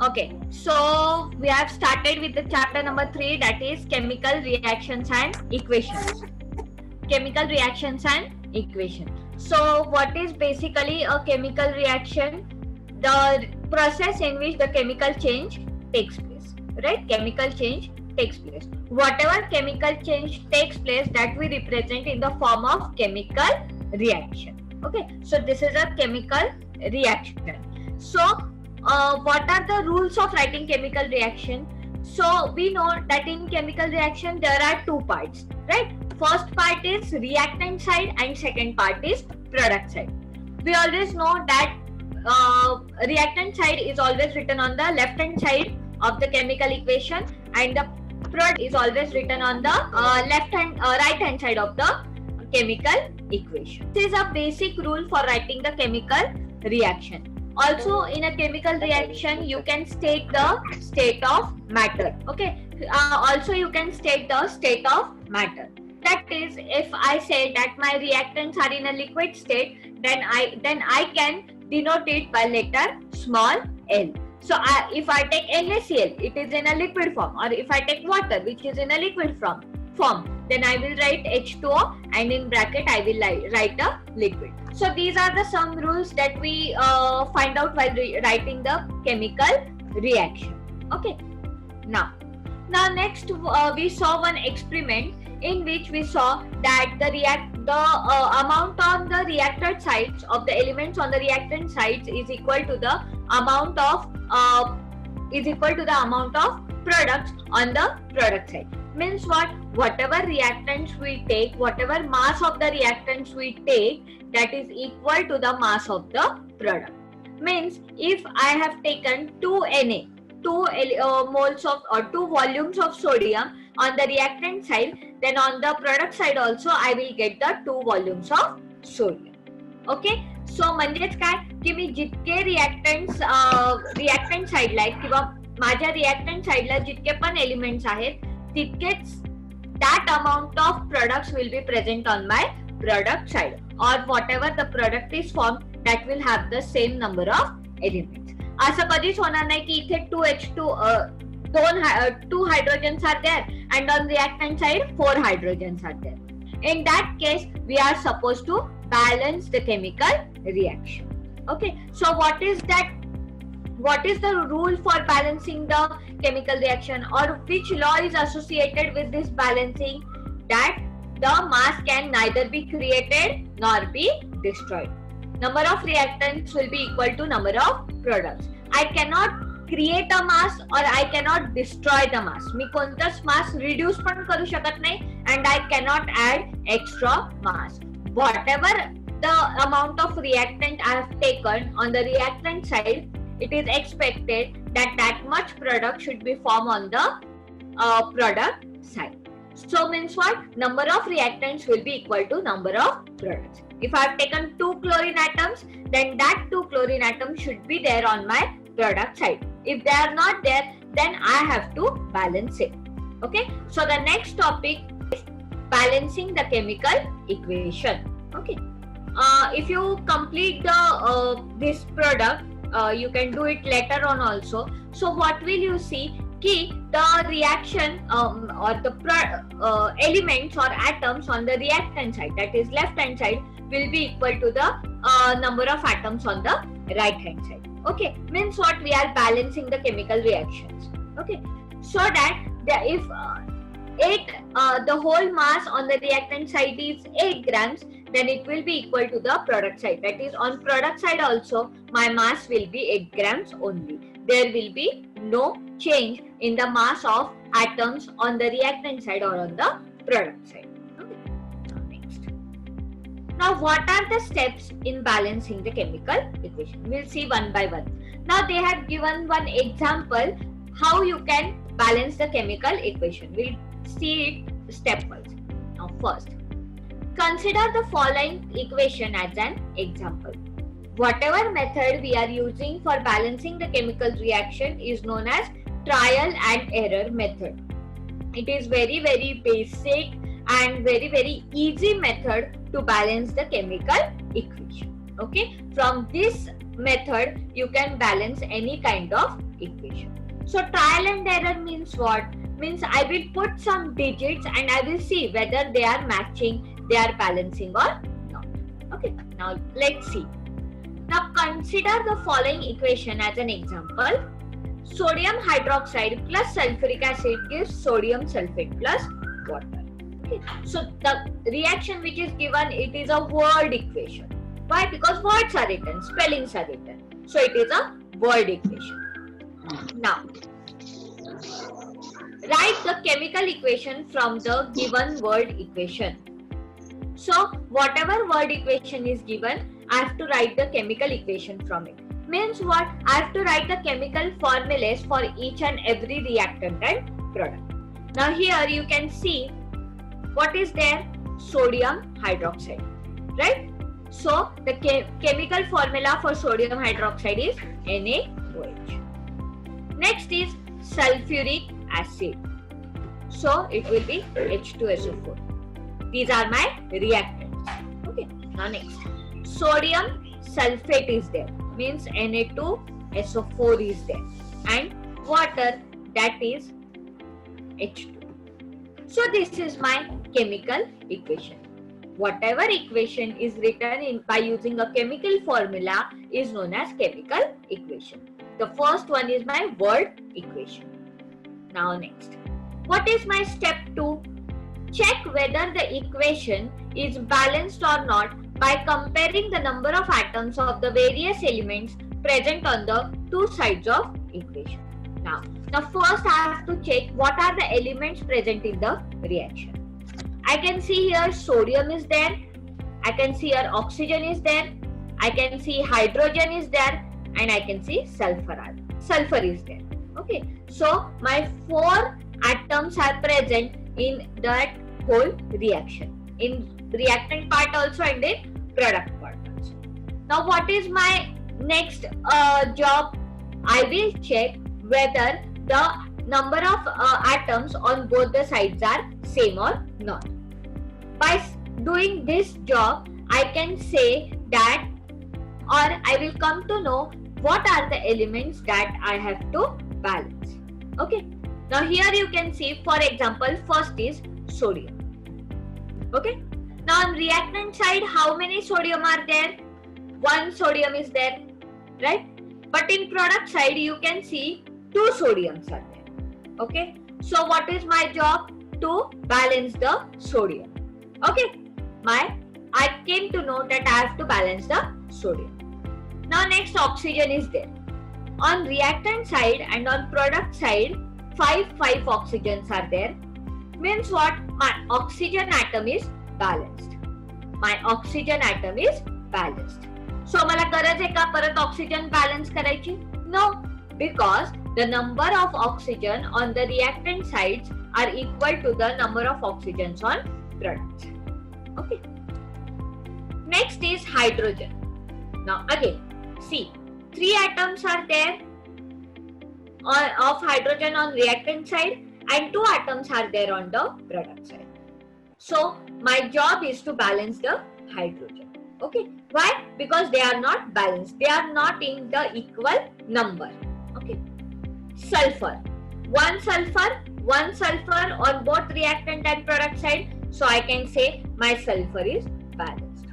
Okay, so we have started with the chapter number 3, that is chemical reactions and equations. Chemical reactions and equation. So what is basically a chemical reaction? The process in which the chemical change takes place, right? Chemical change takes place. Whatever chemical change takes place, that we represent in the form of chemical reaction. Okay, so this is a chemical reaction. So what are the rules of writing chemical reaction? So we know that in chemical reaction there are two parts, right? First part is reactant side and second part is product side. We always know that reactant side is always written on the left hand side of the chemical equation, and the product is always written on the right hand side of the chemical equation. This is a basic rule for writing the chemical reaction. Also, in a chemical reaction, you can state the state of matter. Okay. Also, you can state the state of matter. That is, if I say that my reactants are in a liquid state, then I can denote it by letter small l. So, if I take NaCl, it is in a liquid form, or if I take water, which is in a liquid form, then I will write H2O, and in bracket I will write a liquid. So these are the some rules that we find out while writing the chemical reaction. Okay. Now next we saw one experiment in which we saw that the amount on the reactor sides of the elements on the reactant sides is equal to the amount of products on the product side. Means what? Whatever reactants we take, whatever mass of the reactants we take, that is equal to the mass of the product. Means if I have taken 2 Na, 2 moles of or 2 volumes of sodium on the reactant side, then on the product side also I will get the 2 volumes of sodium. Okay. So म्हणजेच काय की मी जितके reactants reactant साइडला आहेत किंवा माझ्या reactant साइडला जितके पण एलिमेंट्स आहेत तितकेच that amount of products will be present on my product side, or whatever the product is formed, that will have the same number of elements. असं कधीच होणार नाही की इथे 2 hydrogens are there and on reactant side 4 hydrogens are there. In that case, we are supposed to balance the chemical reaction. Okay, so what is the rule for balancing the chemical reaction, or which law is associated with this balancing? That the mass can neither be created nor be destroyed. Number of reactants will be equal to number of products. I cannot create a mass or I cannot destroy the mass. मी कोणताच mass reduce पण करू शकत नाही, and I cannot add extra mass. Whatever the amount of reactant I have taken on the reactant side, it is expected that much product should be formed on the product side. So means what? Number of reactants will be equal to number of products. If I have taken 2 chlorine atoms, then that 2 chlorine atoms should be there on my product side. If they are not there, then I have to balance it. Okay. So the next topic is balancing the chemical equation. Okay. If you complete the this product, you can do it later on also. So what will you see? Ki the reaction or the elements or atoms on the reactant side, that is left hand side, will be equal to the number of atoms on the right hand side. Okay, means what? We are balancing the chemical reactions. Okay, so that if the whole mass on the reactant side is 8 grams, then it will be equal to the product side. That is, on product side also my mass will be 8 grams only. There will be no change in the mass of atoms on the reactant side or on the product side. Okay. Next. Now what are the steps in balancing the chemical equation? We'll see one by one. Now they have given one example how you can balance the chemical equation. We'll see it stepwise. Now first, consider the following equation as an example. Whatever method we are using for balancing the chemical reaction is known as trial and error method. It is very basic and very easy method to balance the chemical equation. Okay, from this method you can balance any kind of equation. So trial and error means what? Means I will put some digits and I will see whether they are matching, they are balancing or not. Okay, now let's see. Now consider the following equation as an example. Sodium hydroxide plus sulfuric acid gives sodium sulfate plus water. Okay. So the reaction which is given, it is a word equation. Why? Because words are written, spellings are written. So it is a word equation. Now, write the chemical equation from the given word equation. So whatever word equation is given, I have to write the chemical equation from it. Means what? I have to write the chemical formulas for each and every reactant and product. Now here you can see what is there? Sodium hydroxide, right? So the chemical formula for sodium hydroxide is NaOH. Next is sulfuric acid. So it will be H2SO4. These are my reactants. Okay. Now next, sodium sulfate is there. Means Na2SO4 is there, and water, that is H2. So this is my chemical equation. Whatever equation is written in by using a chemical formula is known as chemical equation. The first one is my word equation. Now next, what is my step 2? Check whether the equation is balanced or not by comparing the number of atoms of the various elements present on the two sides of equation. Now first I have to check what are the elements present in the reaction. I can see here sodium is there, I can see here oxygen is there, I can see hydrogen is there, and I can see sulfur is there. Okay, so my 4 atoms are present in that whole reaction, in reactant part also and in product part also. Now what is my next job? I will check whether the number of atoms on both the sides are same or not. By doing this job, I can say that, or I will come to know what are the elements that I have to balance. Okay. Now here you can see, for example, first is sodium. Okay. Now on reactant side, how many sodium are there? 1 sodium is there, right? But in product side, you can see 2 sodiums are there. Okay. So what is my job? To balance the sodium. Okay. I came to know that I have to balance the sodium. Now next, oxygen is there. On reactant side and on product side, 5 oxygens are there. Means what? My oxygen atom is balanced. My oxygen atom is balanced. So मला गरज आहे का परत oxygen balance करायची? No, because the number of oxygen on the reactant sides are equal to the number of oxygens on products. Okay. Next is hydrogen. Now again, see, 3 atoms are there of hydrogen on reactant side and 2 atoms are there on the product side. So my job is to balance the hydrogen. Okay. Why? Because they are not balanced. They are not in the equal number. Okay. Sulfur. 1 sulfur on both reactant and product side. So I can say my sulfur is balanced.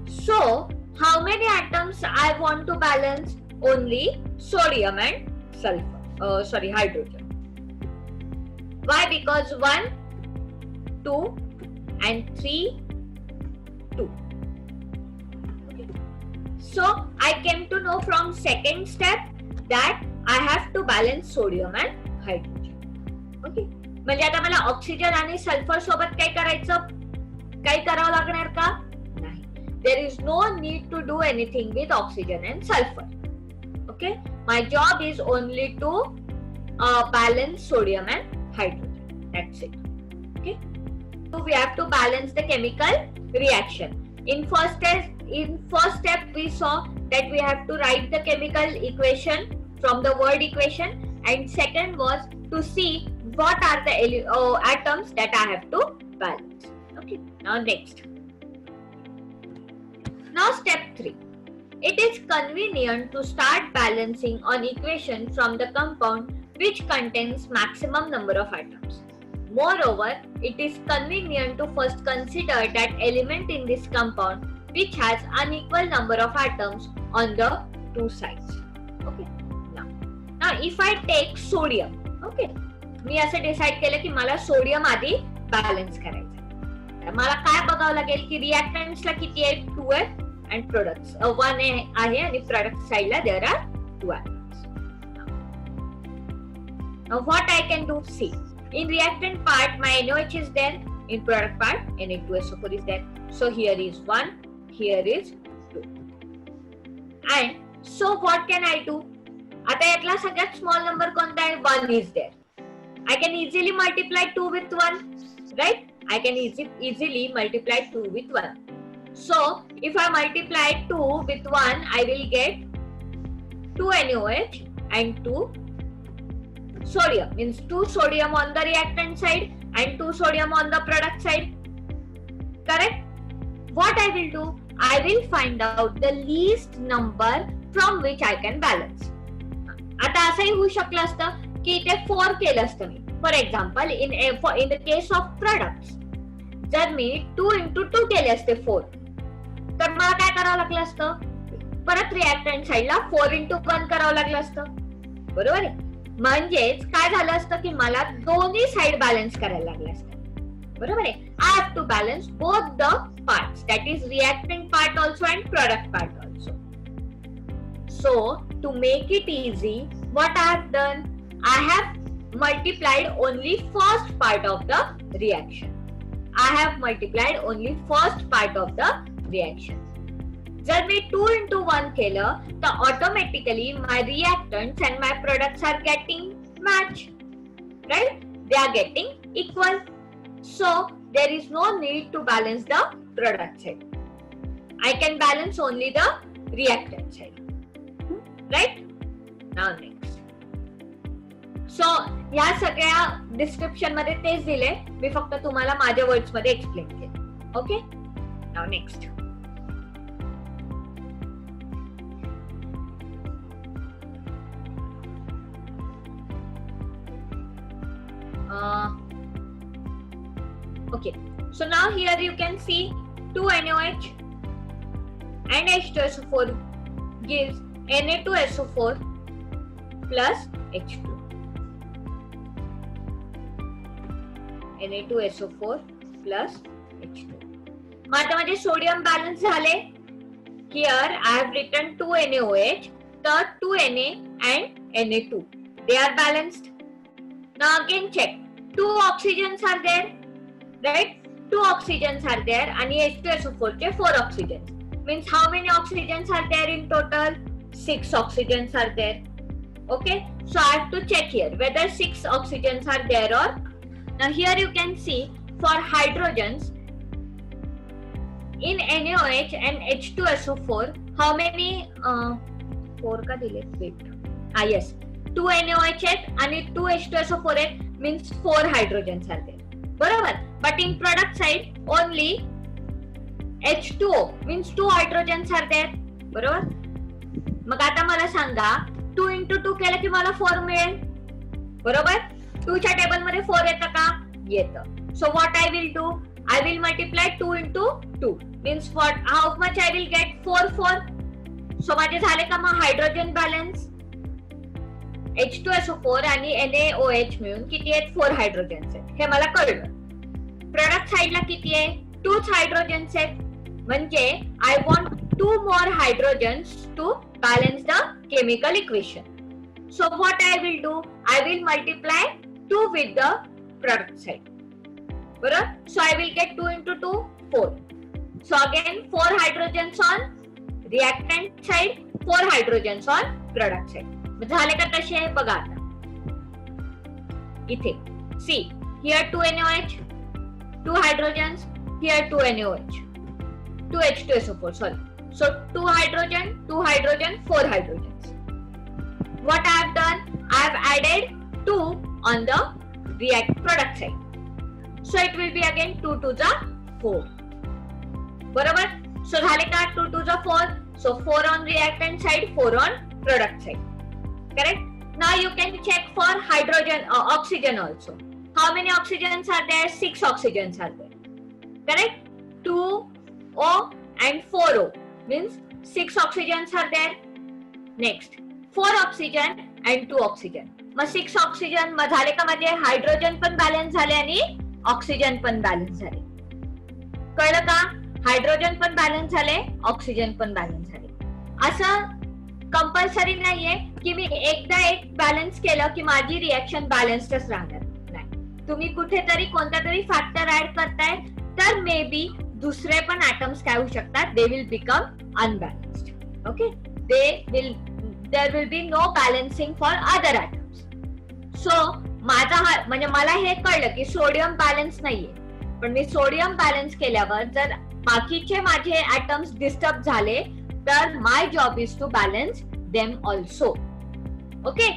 So how many atoms I want to balance? Only sodium and hydrogen. Why? Because 1, 2 and 3, 2. Okay. So I came to know from second step that I have to balance sodium and hydrogen. Okay. म्हणजे आता मला oxygen आणि sulphur सोबत काय करायचं? काय करावं लागणार का? नाही. There is no need to do anything with oxygen and sulfur. Okay. My job is only to balance sodium and hydrogen. That's it. Okay. So we have to balance the chemical reaction. In first step we saw that we have to write the chemical equation from the word equation, and second was to see what are the atoms that I have to balance. Okay. Now next. Now step 3. It is convenient to start balancing on equation from the compound which contains maximum number of atoms. Moreover, it is convenient to first consider that element in this compound which has unequal number of atoms on the two sides. Okay. Now if I take sodium, okay, मी असं decide केलं की मला sodium आधी balance करायचं. तर मला काय बघावं लागेल की रिएक्टंट्सला किती आहे, 2 आहे, and products 1 आहे आणि प्रोडक्ट साइडला there are 2 atoms. Now what I can do, see, in reactant part my NaOH is there, in product part Na2SO4 is there. So here is 1, here is 2. And so what can I do? आता यातला सगळ्यात small number कोणता आहे, 1 is there. I can easily multiply 2 with 1, right? I can easily multiply 2 with 1. So if I multiply 2 with 1, I will get 2 NaOH and 2 sodium. Means 2 sodium on the reactant side and 2 sodium on the product side. Correct? What I will do? I will find out the least number from which I can balance. आता असंही होऊ शकलं असतं की इथे 4 केलं असतं मी. For example in the case of products जर मी 2 into 2 केले असते 4, तर मला काय करावं लागलं असतं, परत रिएक्टंट साइडला 4 into 1 करावं लागलं असतं. बरोबर आहे. म्हणजेच काय झालं असतं की मला दोन्ही साइड बॅलन्स करायला लागलं असतं. बरोबर आहे. I have to balance both the parts, that is reactant part also and product part also. So to make it easy, what I have done, I have multiplied only first part of the reaction. I have multiplied only first part of the reaction. जर मी 2 into 1 केलं तर automatically my reactants and my products are getting match, right? They are getting equal. So there is no need to balance the product side. I can balance only the reactant side. Right? Now next. So ह्या सगळ्या description मध्ये तेच दिले, मी फक्त तुम्हाला माझ्या words मध्ये explain केलं. Okay. Now next. Okay. So now here you can see 2 NaOH and H2SO4 gives Na2SO4 plus H2. Na2SO4 plus H2. मग आता माझे सोडियम बॅलन्स झाले. Here I have written 2 NaOH, तर 2 Na and Na2. They are balanced. Now again check. 2 oxygens are there, right? 2 oxygens are there and H2SO4 चे 4 oxygens. Means how many oxygens are there in total? 6 oxygens are there. Okay, so I have to check here whether 6 oxygens are there or. Now here you can see for hydrogens in NaOH and H2SO4 how many 4 का दिले, wait, yes, 2 NaOH and 2 H2SO4 means 4 hydrogens are there. बरोबर. But in product side only H2O means 2 hydrogens are there. बरोबर. मग आता मला सांगा 2 into 2 केलं की मला 4 मिळेल. बरोबर. 2 च्या टेबल मध्ये 4 येतं का? येतं. So what I will do, I will multiply 2 into 2 means what, how much I will get? 4. So माझे झाले का मग हायड्रोजन बॅलन्स? H2SO4 आणि NaOH मिळून किती आहेत? 4 हायड्रोजन्स आहेत. हे मला कळलं. प्रोडक्ट साइडला किती आहे? 2 हायड्रोजन्स आहेत. म्हणजे I want 2 more hydrogens to balance the chemical equation. So what I will do, I will multiply 2 with the product side. Barabar? So I will get 2 into 2, 4. So again 4 hydrogens on reactant side, 4 hydrogens on product side. झाले का तसे? बघा आता इथे. See, here 2 NaOH, 2 hydrogens, here 2 NaOH, 2 H2SO4, sorry. So 2 hydrogen, 4 hydrogens. What I have done, I have added 2 on the react product side. So it will be again 2 to the 4. बरोबर. So झाले का 2 to the 4. So 4 on reactant side, 4 on product side. Correct? Now you can check for hydrogen, oxygen also. How many oxygens are there? 6 oxygens are there. Correct? 2O and 4O means 6 oxygens are there. Next, 4 oxygen and 2 oxygen. Mug 6 oxygen मग झाले का माझे hydrogen पण balance झाले आणि oxygen पण balance झाले. कळलं का? हायड्रोजन पण बॅलन्स झाले, ऑक्सिजन पण बॅलन्स झाले. असं कंपल्सरी नाहीये की मी एकदा एक बॅलन्स केलं की माझी रिएक्शन बॅलन्स्डच राहणार नाही. तुम्ही कुठेतरी कोणता तरी फॅक्टर ऍड करताय तर मे बी दुसरे पण ऍटम्स काय होऊ शकतात, they will become unbalanced. Okay, there will be no balancing for other atoms. So माझा म्हणजे मला हे कळलं की सोडियम बॅलन्स नाहीये, पण मी सोडियम बॅलन्स केल्यावर जर बाकीचे माझे ऍटम्स डिस्टर्ब झाले तर my job is to balance them also. Okay,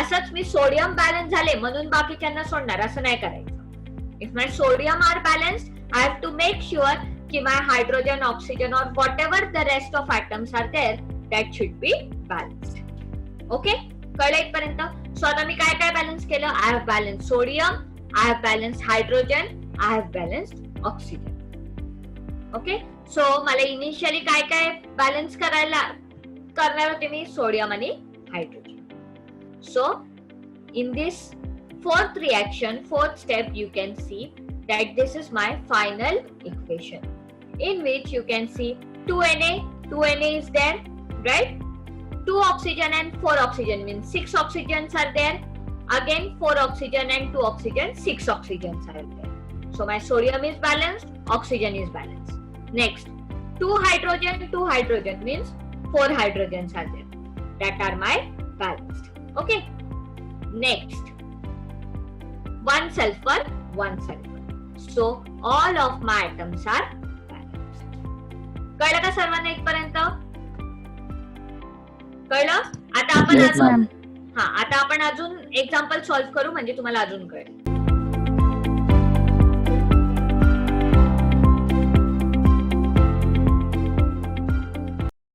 असंच मी सोडियम बॅलन्स झाले म्हणून बाकीच्यांना सोडणार असं नाही करायचं. If my sodium are balanced, I have to make sure कि my hydrogen, oxygen or whatever the rest of atoms are there, that should be balanced. Okay? कळलं इथपर्यंत? So आता मी काय काय बॅलन्स केलं? I have balanced sodium, I have balanced hydrogen, I have balanced oxygen. Okay? So मला initially काय काय balance करणार होते मी? सोडियम आणि hydrogen. So in this fourth reaction, fourth step, you can see that this is my final equation in which you can see 2Na is there, right? 2 oxygen and 4 oxygen means 6 oxygens are there. Again 4 oxygen and 2 oxygen, 6 oxygens are there. So my sodium is balanced, oxygen is balanced. Next, 2 hydrogen means 4 hydrogens are there. That are my balanced. Okay. Next, 1 sulfur, 1 sulfur. So all of my atoms are balanced. कळलं का सर्वांना इथपर्यंत? कळलं? आता आपण अजून example solve करू म्हणजे तुम्हाला अजून कळेल.